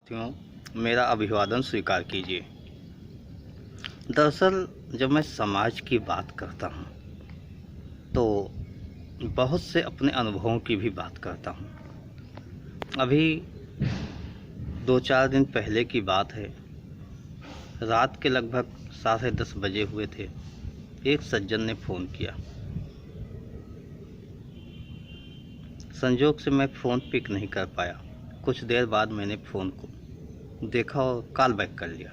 साथियों, मेरा अभिवादन स्वीकार कीजिए। दरअसल जब मैं समाज की बात करता हूँ तो बहुत से अपने अनुभवों की भी बात करता हूँ। अभी 2-4 दिन पहले की बात है। रात के लगभग 10:30 बजे हुए थे। एक सज्जन ने फ़ोन किया। संजोग से मैं फ़ोन पिक नहीं कर पाया। कुछ देर बाद मैंने फ़ोन को देखा और कॉल बैक कर लिया,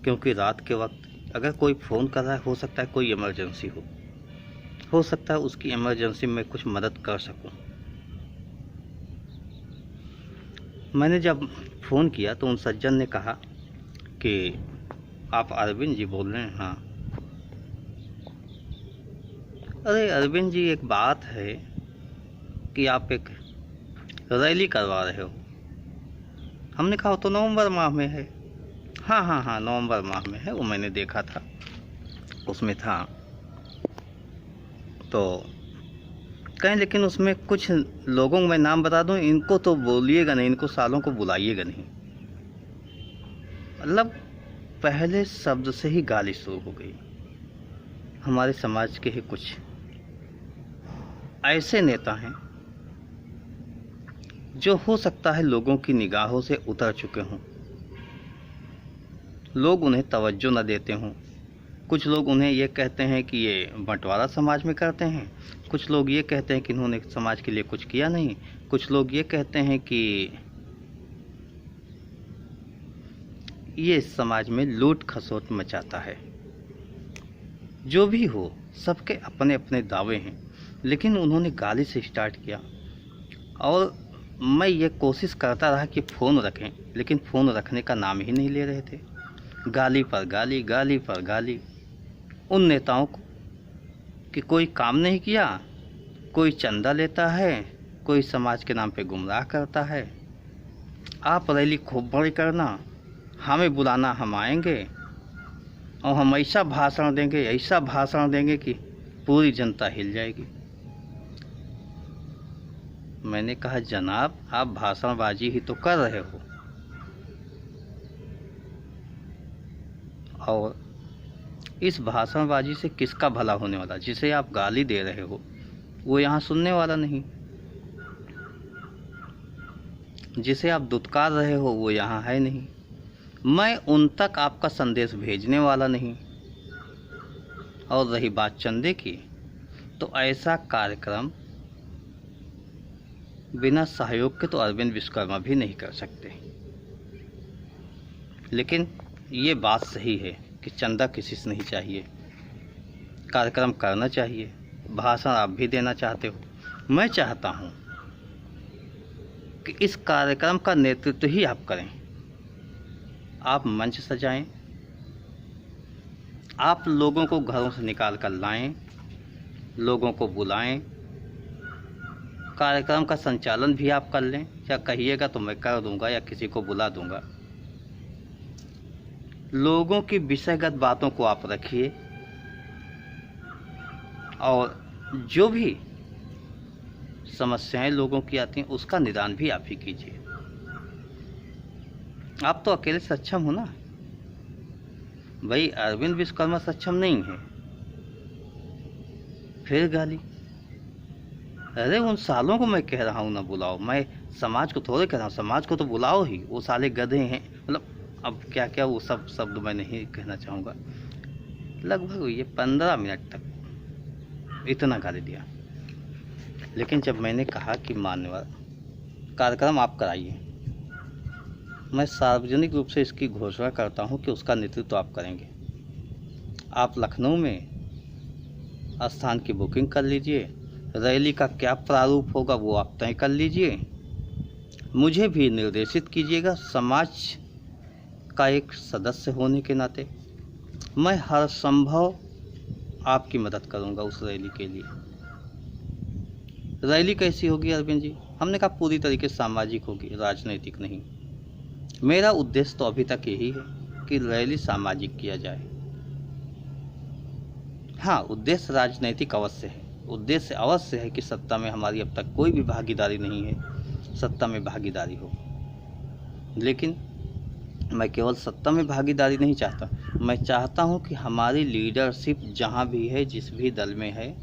क्योंकि रात के वक्त अगर कोई फ़ोन कर रहा है, हो सकता है कोई इमरजेंसी हो सकता है उसकी इमरजेंसी में कुछ मदद कर सकूं। मैंने जब फ़ोन किया तो उन सज्जन ने कहा कि आप अरविंद जी बोल रहे हैं? हाँ। अरे अरविंद जी, एक बात है कि आप एक रैली करवा रहे हो। हमने कहा तो नवंबर माह में है। हाँ, नवंबर माह में है, वो मैंने देखा था, उसमें था। तो कहें लेकिन उसमें कुछ लोगों को मैं नाम बता दूं, इनको तो बोलिएगा नहीं, इनको सालों को बुलाइएगा नहीं। मतलब पहले शब्द से ही गाली शुरू हो गई। हमारे समाज के ही कुछ ऐसे नेता हैं जो हो सकता है लोगों की निगाहों से उतर चुके हों। लोग उन्हें तवज्जो न देते हों। कुछ लोग उन्हें ये कहते हैं कि ये बंटवारा समाज में करते हैं। कुछ लोग ये कहते हैं कि इन्होंने समाज के लिए कुछ किया नहीं। कुछ लोग ये कहते हैं कि ये समाज में लूट खसोट मचाता है। जो भी हो, सबके अपने अपने दावे हैं, लेकिन उन्होंने गाली से स्टार्ट किया। और मैं ये कोशिश करता रहा कि फ़ोन रखें, लेकिन फ़ोन रखने का नाम ही नहीं ले रहे थे। गाली पर गाली, गाली पर गाली। उन नेताओं को कि कोई काम नहीं किया, कोई चंदा लेता है, कोई समाज के नाम पे गुमराह करता है। आप रैली खूब बड़ी करना, हमें बुलाना, हम आएंगे और हम ऐसा भाषण देंगे कि पूरी जनता हिल जाएगी। मैंने कहा, जनाब आप भाषणबाजी ही तो कर रहे हो, और इस भाषणबाजी से किसका भला होने वाला? जिसे आप गाली दे रहे हो वो यहाँ सुनने वाला नहीं, जिसे आप दुत्कार रहे हो वो यहाँ है नहीं, मैं उन तक आपका संदेश भेजने वाला नहीं। और रही बात चंदे की, तो ऐसा कार्यक्रम बिना सहयोग के तो अरविंद विश्वकर्मा भी नहीं कर सकते। लेकिन ये बात सही है कि चंदा किसी से नहीं चाहिए, कार्यक्रम करना चाहिए। भाषण आप भी देना चाहते हो, मैं चाहता हूँ कि इस कार्यक्रम का नेतृत्व ही आप करें। आप मंच सजाएं, आप लोगों को घरों से निकाल कर लाएं, लोगों को बुलाएं, कार्यक्रम का संचालन भी आप कर लें। या कहिएगा तो मैं कर दूंगा या किसी को बुला दूंगा। लोगों की विषयगत बातों को आप रखिए और जो भी समस्याएं लोगों की आती हैं उसका निदान भी आप ही कीजिए। आप तो अकेले सक्षम हो ना भाई, अरविंद विश्वकर्मा सक्षम नहीं है, फिर गाली। अरे उन सालों को मैं कह रहा हूँ ना बुलाओ, मैं समाज को थोड़े कह रहा हूँ, समाज को तो बुलाओ ही। वो साले गधे हैं, मतलब अब क्या क्या वो सब शब्द मैं नहीं कहना चाहूँगा। लगभग ये 15 मिनट तक इतना गाली दिया। लेकिन जब मैंने कहा कि मान्यवर कार्यक्रम आप कराइए, मैं सार्वजनिक रूप से इसकी घोषणा करता हूँ कि उसका नेतृत्व आप करेंगे। आप लखनऊ में स्थान की बुकिंग कर लीजिए, रैली का क्या प्रारूप होगा वो आप तय कर लीजिए, मुझे भी निर्देशित कीजिएगा। समाज का एक सदस्य होने के नाते मैं हर संभव आपकी मदद करूंगा उस रैली के लिए। रैली कैसी होगी अरविंद जी? हमने कहा पूरी तरीके से सामाजिक होगी, राजनीतिक नहीं। मेरा उद्देश्य तो अभी तक यही है कि रैली सामाजिक किया जाए। हाँ, उद्देश्य राजनीतिक अवश्य है, उद्देश्य अवश्य है कि सत्ता में हमारी अब तक कोई भी भागीदारी नहीं है, सत्ता में भागीदारी हो। लेकिन मैं केवल सत्ता में भागीदारी नहीं चाहता, मैं चाहता हूं कि हमारी लीडरशिप जहां भी है, जिस भी दल में है,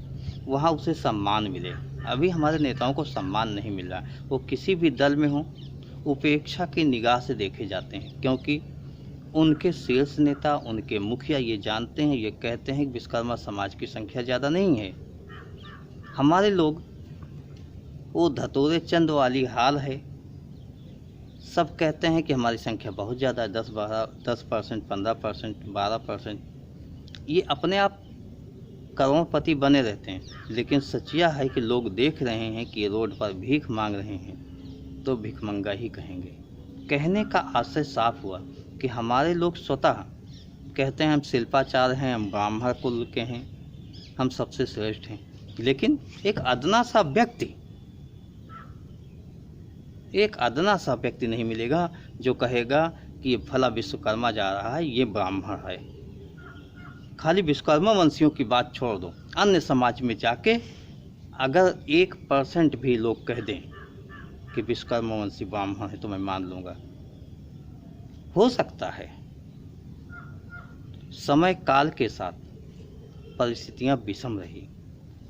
वहां उसे सम्मान मिले। अभी हमारे नेताओं को सम्मान नहीं मिल रहा, वो किसी भी दल में हो उपेक्षा की निगाह से देखे जाते हैं, क्योंकि उनके शीर्ष नेता, उनके मुखिया ये जानते हैं, ये कहते हैं कि विश्वकर्मा समाज की संख्या ज़्यादा नहीं है। हमारे लोग वो धतूरे चंद वाली हाल है, सब कहते हैं कि हमारी संख्या बहुत ज़्यादा है, 10%, 15%, 12%। ये अपने आप करोड़पति बने रहते हैं, लेकिन सच्चिया है कि लोग देख रहे हैं कि रोड पर भीख मांग रहे हैं तो भिखमंगा ही कहेंगे। कहने का आशय साफ हुआ कि हमारे लोग स्वतः कहते हैं हम शिल्पाचार्य हैं, हम ब्राह्मण कुल के हैं, हम सबसे श्रेष्ठ हैं, लेकिन एक अदना सा व्यक्ति नहीं मिलेगा जो कहेगा कि ये भला विश्वकर्मा जा रहा है, ये ब्राह्मण है। खाली विश्वकर्मा वंशियों की बात छोड़ दो, अन्य समाज में जाके अगर 1% भी लोग कह दें कि विश्वकर्मा वंशी ब्राह्मण है तो मैं मान लूँगा। हो सकता है समय काल के साथ परिस्थितियां विषम रही,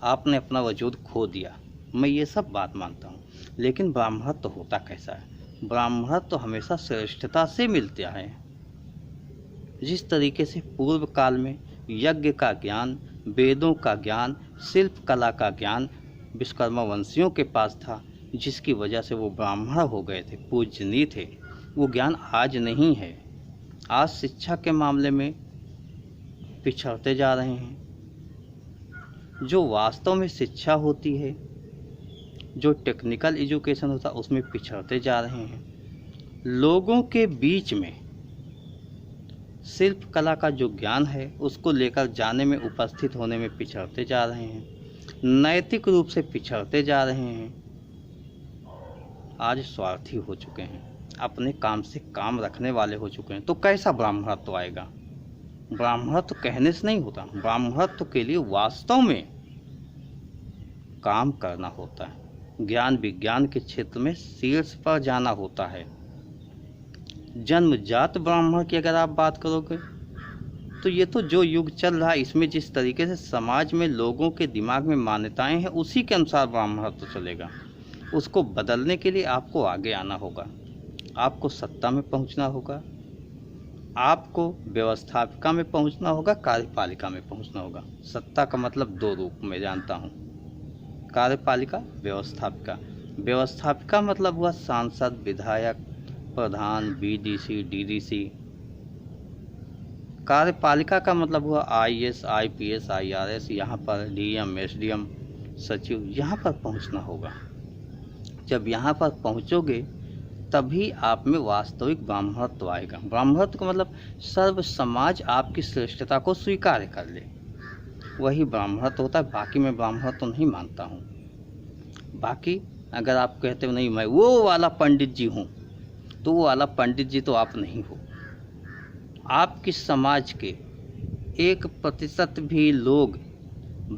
आपने अपना वजूद खो दिया, मैं ये सब बात मानता हूँ, लेकिन ब्राह्मणत्व तो होता कैसा है? ब्राह्मणत्व तो हमेशा श्रेष्ठता से मिलता है। जिस तरीके से पूर्व काल में यज्ञ का ज्ञान, वेदों का ज्ञान, शिल्प कला का ज्ञान विश्वकर्मा वंशियों के पास था, जिसकी वजह से वो ब्राह्मण हो गए थे, पूजनीय थे, वो ज्ञान आज नहीं है। आज शिक्षा के मामले में पिछड़ते जा रहे हैं। जो वास्तव में शिक्षा होती है, जो टेक्निकल एजुकेशन होता है, उसमें पिछड़ते जा रहे हैं। लोगों के बीच में शिल्प कला का जो ज्ञान है उसको लेकर जाने में, उपस्थित होने में पिछड़ते जा रहे हैं। नैतिक रूप से पिछड़ते जा रहे हैं। आज स्वार्थी हो चुके हैं, अपने काम से काम रखने वाले हो चुके हैं। तो कैसा ब्राह्मणत्व आएगा? ब्राह्मणत्व कहने से नहीं होता, ब्राह्मणत्व के लिए वास्तव में काम करना होता है। ज्ञान विज्ञान के क्षेत्र में शीर्ष पर जाना होता है। जन्मजात ब्राह्मण की अगर आप बात करोगे तो ये तो जो युग चल रहा है, इसमें जिस तरीके से समाज में लोगों के दिमाग में मान्यताएं हैं, उसी के अनुसार ब्राह्मणत्व चलेगा। उसको बदलने के लिए आपको आगे आना होगा, आपको सत्ता में पहुंचना होगा, आपको व्यवस्थापिका में पहुंचना होगा, कार्यपालिका में पहुंचना होगा। सत्ता का मतलब दो रूप में जानता हूं, कार्यपालिका, व्यवस्थापिका। व्यवस्थापिका मतलब हुआ सांसद, विधायक, प्रधान, बीडीसी, डीडीसी। कार्यपालिका का मतलब हुआ आईएएस, आईपीएस, आईआरएस, यहाँ पर डीएम, एसडीएम, सचिव, यहाँ पर पहुंचना होगा। जब यहाँ पर पहुँचोगे तभी आप में वास्तविक ब्राह्मणत्व आएगा। ब्राह्मणत्व का मतलब सर्व समाज आपकी श्रेष्ठता को स्वीकार कर ले, वही ब्राह्मणत्व होता है। बाकी मैं ब्राह्मणत्व नहीं मानता हूँ। बाकी अगर आप कहते हो नहीं मैं वो वाला पंडित जी हूँ, तो वो वाला पंडित जी तो आप नहीं हो। आपकी समाज के 1% भी लोग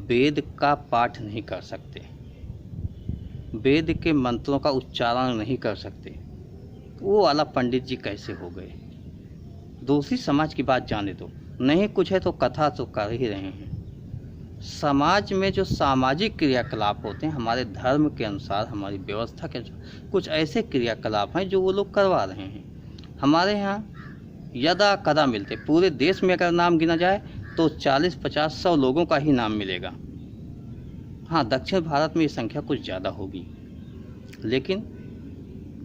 वेद का पाठ नहीं कर सकते, वेद के मंत्रों का उच्चारण नहीं कर सकते, वो वाला पंडित जी कैसे हो गए? दूसरी समाज की बात जाने दो, नहीं कुछ है तो कथा तो कर ही रहे हैं। समाज में जो सामाजिक क्रियाकलाप होते हैं, हमारे धर्म के अनुसार, हमारी व्यवस्था के अनुसार कुछ ऐसे क्रियाकलाप हैं जो वो लोग करवा रहे हैं। हमारे यहाँ यदा कदा मिलते, पूरे देश में अगर नाम गिना जाए तो 40, 50, 100 लोगों का ही नाम मिलेगा। हाँ, दक्षिण भारत में ये संख्या कुछ ज़्यादा होगी, लेकिन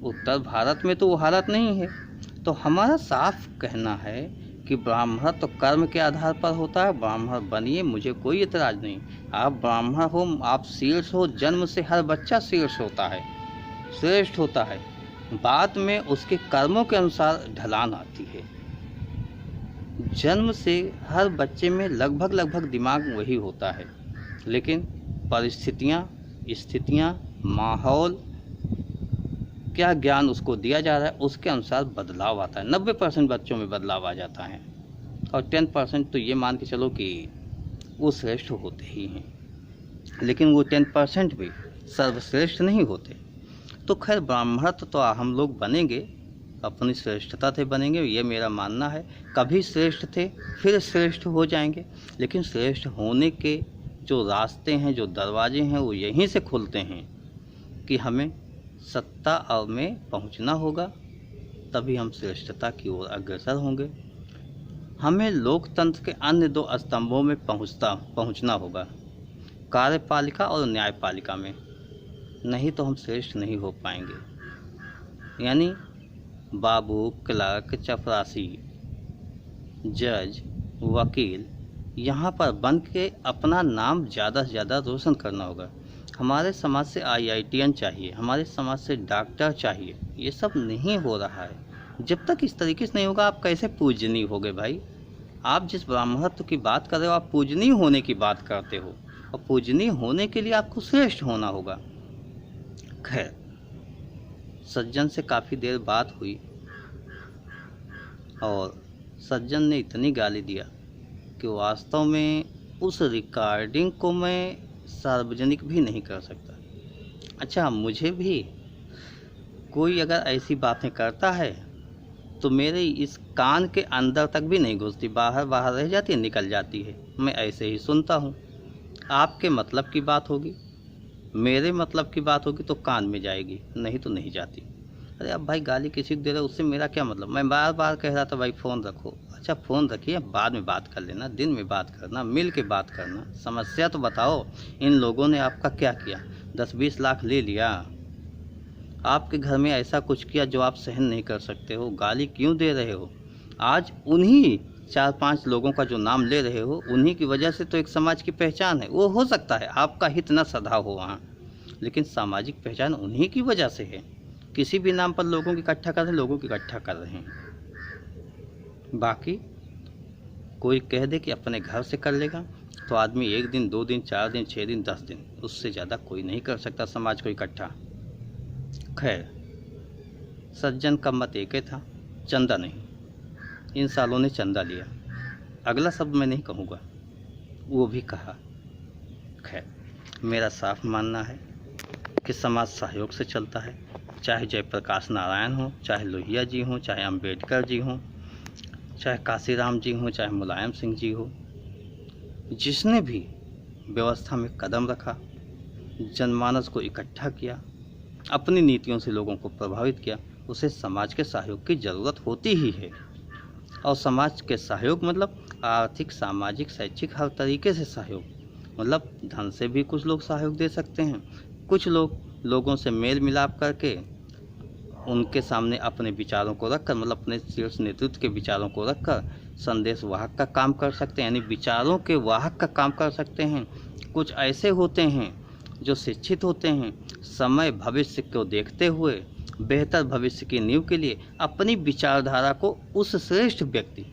उत्तर भारत में तो वो हालत नहीं है। तो हमारा साफ कहना है कि ब्राह्मण तो कर्म के आधार पर होता है। ब्राह्मण बनिए, मुझे कोई इतराज़ नहीं। आप ब्राह्मण हो, आप शीर्ष हो, जन्म से हर बच्चा शीर्ष होता है, श्रेष्ठ होता है। बाद में उसके कर्मों के अनुसार ढलान आती है। जन्म से हर बच्चे में लगभग दिमाग वही होता है, लेकिन परिस्थितियाँ, स्थितियाँ, माहौल, क्या ज्ञान उसको दिया जा रहा है, उसके अनुसार बदलाव आता है। 90% बच्चों में बदलाव आ जाता है, और 10% तो ये मान के चलो कि वो श्रेष्ठ होते ही हैं, लेकिन वो 10% भी सर्वश्रेष्ठ नहीं होते। तो खैर ब्राह्मणत्व तो हम लोग बनेंगे, अपनी श्रेष्ठता से बनेंगे, ये मेरा मानना है। कभी श्रेष्ठ थे फिर श्रेष्ठ हो जाएंगे, लेकिन श्रेष्ठ होने के जो रास्ते हैं, जो दरवाजे हैं, वो यहीं से खुलते हैं कि हमें सत्ता में पहुंचना होगा, तभी हम श्रेष्ठता की ओर अग्रसर होंगे। हमें लोकतंत्र के अन्य 2 स्तंभों में पहुंचना होगा, कार्यपालिका और न्यायपालिका में, नहीं तो हम श्रेष्ठ नहीं हो पाएंगे। यानी बाबू, क्लर्क, चपरासी, जज, वकील, यहाँ पर बन के अपना नाम ज़्यादा से ज़्यादा रोशन करना होगा। हमारे समाज से IITian चाहिए, हमारे समाज से डॉक्टर चाहिए। ये सब नहीं हो रहा है। जब तक इस तरीके से नहीं होगा, आप कैसे पूजनीय होगे भाई? आप जिस ब्राह्मणत्व की बात कर रहे हो, आप पूजनीय होने की बात करते हो, और पूजनीय होने के लिए आपको श्रेष्ठ होना होगा। खैर, सज्जन से काफ़ी देर बात हुई और सज्जन ने इतनी गाली दिया कि वास्तव में उस रिकॉर्डिंग को मैं सार्वजनिक भी नहीं कर सकता। अच्छा, मुझे भी कोई अगर ऐसी बातें करता है तो मेरे इस कान के अंदर तक भी नहीं घुसती, बाहर बाहर रह जाती है, निकल जाती है। मैं ऐसे ही सुनता हूँ। आपके मतलब की बात होगी, मेरे मतलब की बात होगी तो कान में जाएगी, नहीं तो नहीं जाती। अरे अब भाई गाली किसी को दे रहे, उससे मेरा क्या मतलब? मैं बार बार कह रहा था भाई फ़ोन रखो। अच्छा, फ़ोन रखिए, बाद में बात कर लेना, दिन में बात करना, मिल के बात करना। समस्या तो बताओ, इन लोगों ने आपका क्या किया? 10-20 लाख ले लिया, आपके घर में ऐसा कुछ किया जो आप सहन नहीं कर सकते हो, गाली क्यों दे रहे हो? आज उन्हीं 4-5 लोगों का जो नाम ले रहे हो, उन्हीं की वजह से तो एक समाज की पहचान है। वो हो सकता है आपका हित न सधा हो वहाँ, लेकिन सामाजिक पहचान उन्हीं की वजह से है। किसी भी नाम पर लोगों की इकट्ठा कर रहे हैं, लोगों की इकट्ठा कर रहे हैं। बाकी कोई कह दे कि अपने घर से कर लेगा, तो आदमी 1 दिन, 2 दिन, 4 दिन, 6 दिन, 10 दिन, उससे ज़्यादा कोई नहीं कर सकता समाज को इकट्ठा। खैर, सज्जन का मत एक ही था, चंदा नहीं। इन सालों ने चंदा लिया, अगला शब्द मैं नहीं कहूँगा, वो भी कहा। खैर, मेरा साफ मानना है कि समाज सहयोग से चलता है, चाहे जयप्रकाश नारायण हो, चाहे लोहिया जी हों, चाहे अंबेडकर जी हों, चाहे काशीराम जी हों, चाहे मुलायम सिंह जी हो। जिसने भी व्यवस्था में कदम रखा, जनमानस को इकट्ठा किया, अपनी नीतियों से लोगों को प्रभावित किया, उसे समाज के सहयोग की ज़रूरत होती ही है। और समाज के सहयोग मतलब आर्थिक, सामाजिक, शैक्षिक, हर तरीके से सहयोग। मतलब धन से भी कुछ लोग सहयोग दे सकते हैं, कुछ लोग लोगों से मेल मिलाप करके उनके सामने अपने विचारों को रखकर, मतलब अपने शीर्ष नेतृत्व के विचारों को रखकर संदेश वाहक का काम कर सकते हैं, यानी विचारों के वाहक का काम कर सकते हैं। कुछ ऐसे होते हैं जो शिक्षित होते हैं, समय भविष्य को देखते हुए बेहतर भविष्य की नींव के लिए अपनी विचारधारा को उस श्रेष्ठ व्यक्ति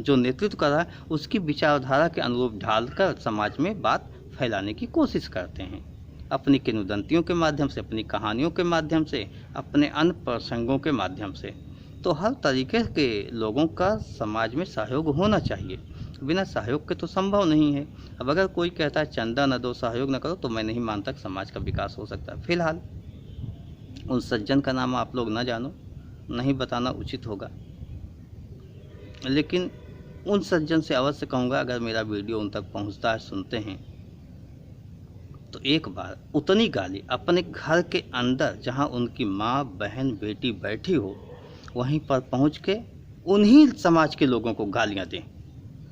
जो नेतृत्व कर रहा है उसकी विचारधारा के अनुरूप ढालकर समाज में बात फैलाने की कोशिश करते हैं, अपनी किंवदंतियों के माध्यम से, अपनी कहानियों के माध्यम से, अपने अन्य प्रसंगों के माध्यम से। तो हर तरीके के लोगों का समाज में सहयोग होना चाहिए, बिना सहयोग के तो संभव नहीं है। अब अगर कोई कहता है चंदा न दो, सहयोग न करो, तो मैं नहीं मानता कि समाज का विकास हो सकता है। फिलहाल उन सज्जन का नाम आप लोग न जानो, नहीं बताना उचित होगा, लेकिन उन सज्जन से अवश्य कहूँगा अगर मेरा वीडियो उन तक पहुँचता है, सुनते हैं, तो एक बार उतनी गाली अपने घर के अंदर जहाँ उनकी माँ, बहन, बेटी बैठी हो, वहीं पर पहुँच के उन्हीं समाज के लोगों को गालियाँ दें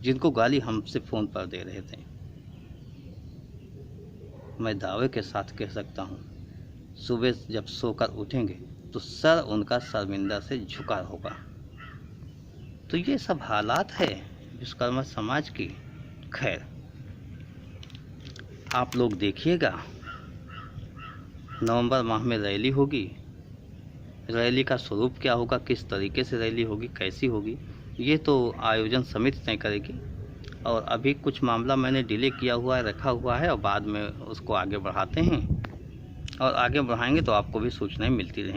जिनको गाली हमसे फ़ोन पर दे रहे थे। मैं दावे के साथ कह सकता हूँ, सुबह जब सोकर उठेंगे तो सर उनका शर्मिंदा से झुका होगा। तो ये सब हालात है विश्वकर्मा समाज की। खैर, आप लोग देखिएगा, नवंबर माह में रैली होगी। रैली का स्वरूप क्या होगा, किस तरीके से रैली होगी, कैसी होगी, ये तो आयोजन समिति तय करेगी। और अभी कुछ मामला मैंने डिले किया हुआ है, रखा हुआ है, और बाद में उसको आगे बढ़ाते हैं, और आगे बढ़ाएंगे तो आपको भी सूचनाएं मिलती रहेंगी।